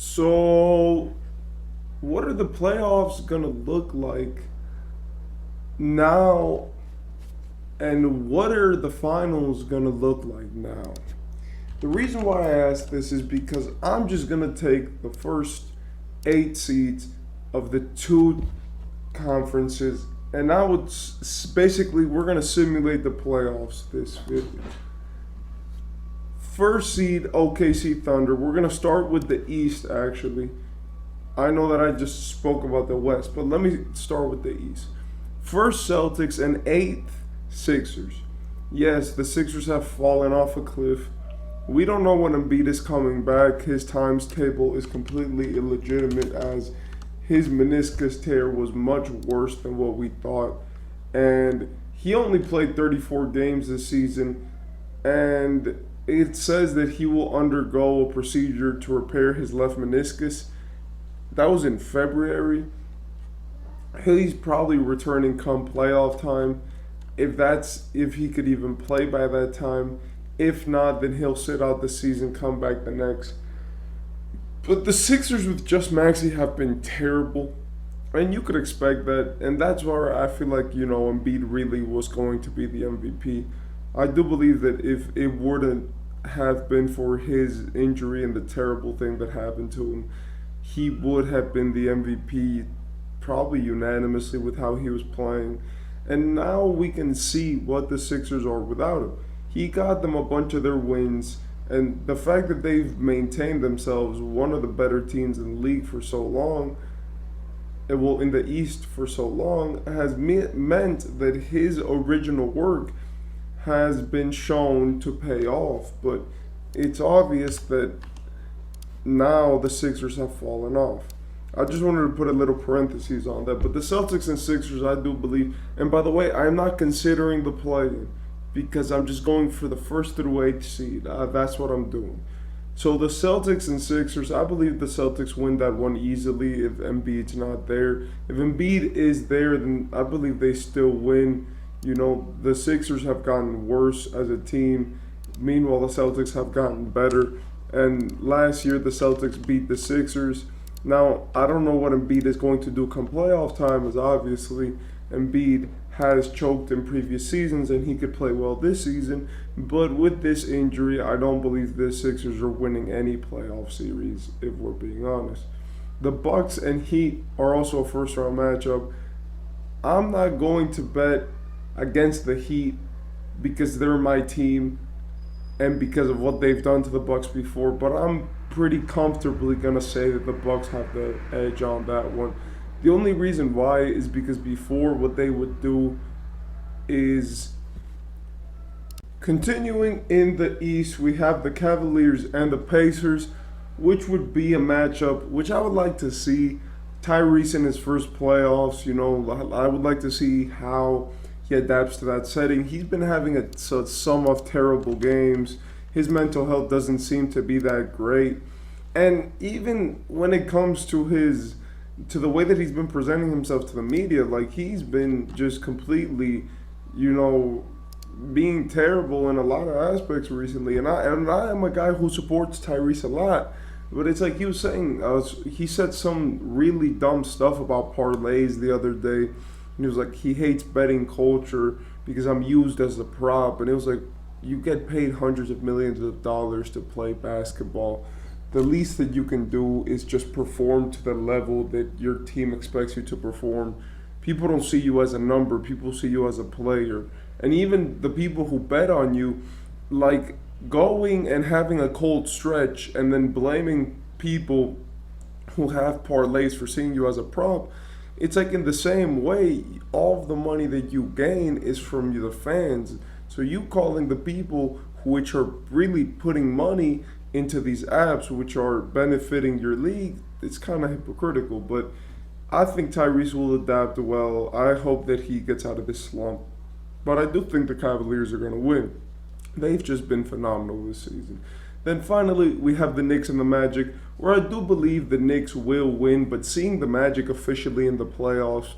So, what are the playoffs going to look like now, and what are the finals going to look like now? The reason why I ask this is because I'm just going to take the first 8 seeds of the two conferences, and I would basically, we're going to simulate the playoffs this video. First seed, OKC Thunder. We're going to start with the East, actually. I know that I just spoke about the West, but let me start with the East. First, Celtics, and eighth, Sixers. Yes, the Sixers have fallen off a cliff. We don't know when Embiid is coming back. His times table is completely illegitimate, as his meniscus tear was much worse than what we thought. And he only played 34 games this season, and it says that he will undergo a procedure to repair his left meniscus. That was in February. He's probably returning come playoff time, if he could even play by that time. If not, then he'll sit out the season, come back the next. But the Sixers with just Maxey have been terrible, and you could expect that. And that's where I feel like, Embiid really was going to be the MVP. I do believe that if it wouldn't have been for his injury and the terrible thing that happened to him, he would have been the MVP probably unanimously with how he was playing. And now we can see what the Sixers are without him. He got them a bunch of their wins, and the fact that they've maintained themselves one of the better teams in the league for so long, in the East for so long, has meant that his original work has been shown to pay off. But it's obvious that now the Sixers have fallen off. I just wanted to put a little parentheses on that. But the Celtics and Sixers, I do believe, and by the way, I'm not considering the play-in because I'm just going for the first through 8th seed. That's what I'm doing. So the Celtics and Sixers, I believe the Celtics win that one easily if Embiid's not there. If Embiid is there, then I believe they still win. The Sixers have gotten worse as a team. Meanwhile, the Celtics have gotten better. And last year, the Celtics beat the Sixers. Now, I don't know what Embiid is going to do come playoff time, as obviously Embiid has choked in previous seasons and he could play well this season. But with this injury, I don't believe the Sixers are winning any playoff series, if we're being honest. The Bucks and Heat are also a first-round matchup. I'm not going to bet against the Heat because they're my team and because of what they've done to the Bucks before, but I'm pretty comfortably gonna say that the Bucks have the edge on that one. The only reason why is because before, what they would do is, continuing in the East, we have the Cavaliers and the Pacers, which would be a matchup which I would like to see. Tyrese in his first playoffs, I would like to see how he adapts to that setting. He's been having a sum of terrible games. His mental health doesn't seem to be that great. And even when it comes to the way that he's been presenting himself to the media, like he's been just completely, being terrible in a lot of aspects recently. And I am a guy who supports Tyrese a lot. But it's like he was saying, he said some really dumb stuff about parlays the other day. And he was like, he hates betting culture because I'm used as a prop. And it was like, you get paid hundreds of millions of dollars to play basketball. The least that you can do is just perform to the level that your team expects you to perform. People don't see you as a number. People see you as a player. And even the people who bet on you, like going and having a cold stretch and then blaming people who have parlays for seeing you as a prop, it's like in the same way, all of the money that you gain is from the fans. So you calling the people which are really putting money into these apps which are benefiting your league, it's kind of hypocritical. But I think Tyrese will adapt well. I hope that he gets out of this slump. But I do think the Cavaliers are going to win. They've just been phenomenal this season. Then finally, we have the Knicks and the Magic, where I do believe the Knicks will win, but seeing the Magic officially in the playoffs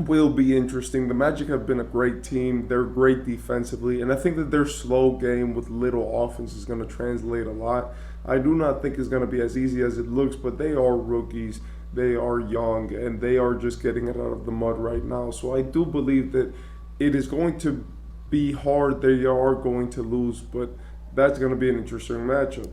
will be interesting. The Magic have been a great team. They're great defensively, and I think that their slow game with little offense is going to translate a lot. I do not think it's going to be as easy as it looks, but they are rookies. They are young, and they are just getting it out of the mud right now. So I do believe that it is going to be hard. They are going to lose, but that's going to be an interesting matchup.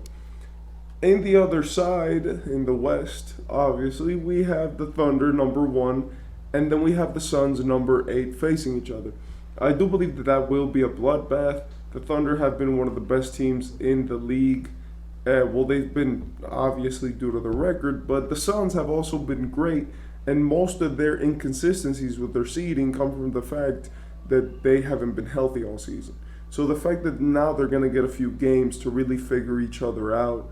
In the other side, in the West, obviously, we have the Thunder, number one, and then we have the Suns, number eight, facing each other. I do believe that that will be a bloodbath. The Thunder have been one of the best teams in the league. Well, they've been obviously due to the record, but the Suns have also been great, and most of their inconsistencies with their seeding come from the fact that they haven't been healthy all season. So the fact that now they're going to get a few games to really figure each other out,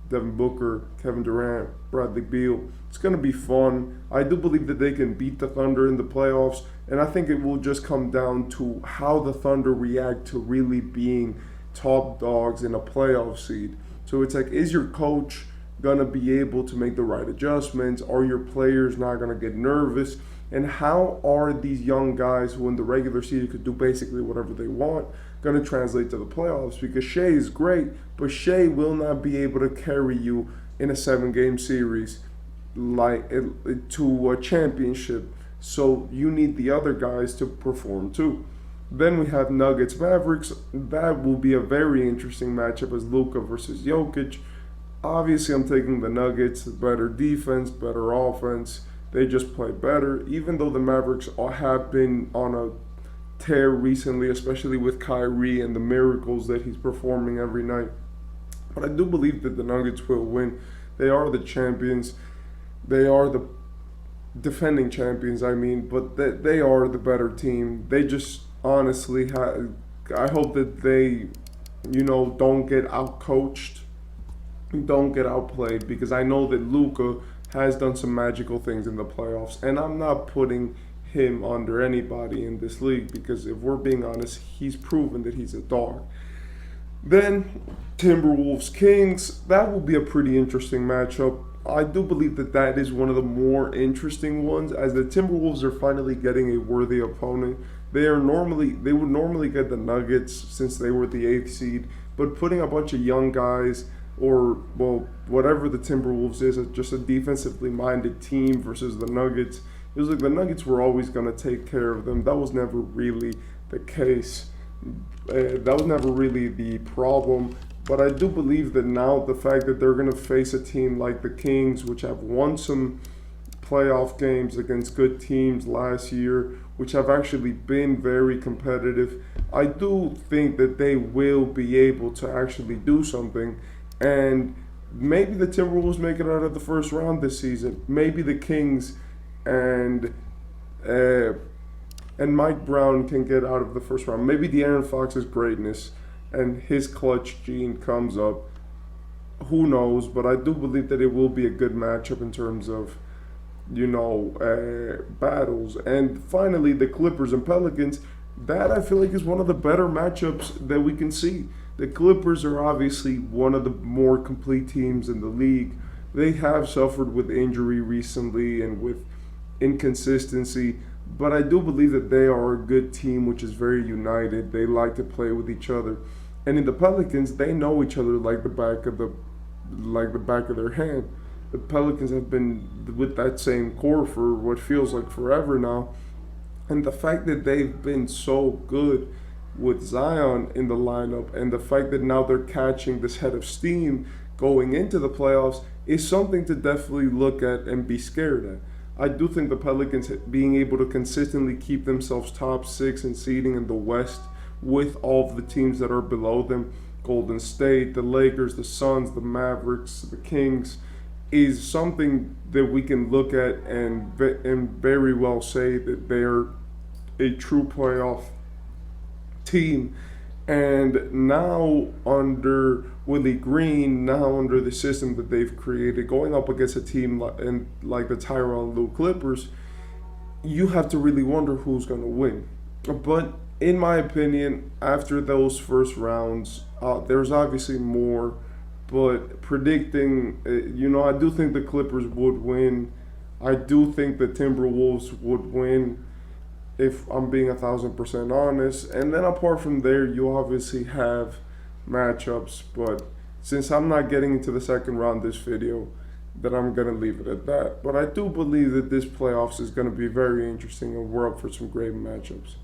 Devin Booker, Kevin Durant, Bradley Beal. It's going to be fun. I do believe that they can beat the Thunder in the playoffs, and I think it will just come down to how the Thunder react to really being top dogs in a playoff seed. So it's like, is your coach going to be able to make the right adjustments? Are your players not going to get nervous? And how are these young guys who in the regular season could do basically whatever they want going to translate to the playoffs? Because Shea is great, but Shea will not be able to carry you in a 7-game series like to a championship. So you need the other guys to perform too. Then we have Nuggets Mavericks. That will be a very interesting matchup as Luka versus Jokic. Obviously, I'm taking the Nuggets. Better defense, better offense. They just play better. Even though the Mavericks have been on a tear recently, especially with Kyrie and the miracles that he's performing every night. But I do believe that the Nuggets will win. They are the champions. They are the defending champions, but they are the better team. They just honestly, I hope that they, don't get outcoached, don't get outplayed, because I know that Luka has done some magical things in the playoffs, and I'm not putting him under anybody in this league because if we're being honest, he's proven that he's a dog. Then Timberwolves Kings, that will be a pretty interesting matchup. I do believe that that is one of the more interesting ones, as the Timberwolves are finally getting a worthy opponent. They would normally get the Nuggets since they were the 8th seed, but putting a bunch of young guys, or well, whatever the Timberwolves is, just a defensively minded team versus the Nuggets. It was like the Nuggets were always going to take care of them. That was never really the case. That was never really the problem. But I do believe that now the fact that they're going to face a team like the Kings, which have won some playoff games against good teams last year, which have actually been very competitive, I do think that they will be able to actually do something. And maybe the Timberwolves make it out of the first round this season. Maybe the Kings and Mike Brown can get out of the first round. Maybe De'Aaron Fox's greatness and his clutch gene comes up. Who knows? But I do believe that it will be a good matchup in terms of, battles. And finally, the Clippers and Pelicans. That I feel like is one of the better matchups that we can see. The Clippers are obviously one of the more complete teams in the league. They have suffered with injury recently and with inconsistency, but I do believe that they are a good team which is very united. They like to play with each other. And in the Pelicans, they know each other like the back of their hand. The Pelicans have been with that same core for what feels like forever now. And the fact that they've been so good with Zion in the lineup, and the fact that now they're catching this head of steam going into the playoffs, is something to definitely look at and be scared at. I do think the Pelicans being able to consistently keep themselves top 6 in seeding in the West with all of the teams that are below them, Golden State, the Lakers, the Suns, the Mavericks, the Kings, is something that we can look at and very well say that they're a true playoff team. And now under Willie Green, now under the system that they've created, going up against a team like the Tyronn Lue Clippers, you have to really wonder who's going to win. But in my opinion, after those first rounds, there's obviously more. But predicting, I do think the Clippers would win. I do think the Timberwolves would win. if I'm being 1,000% honest. And then apart from there, you obviously have matchups, but since I'm not getting into the second round this video, then I'm gonna leave it at that. But I do believe that this playoffs is gonna be very interesting, and we're up for some great matchups.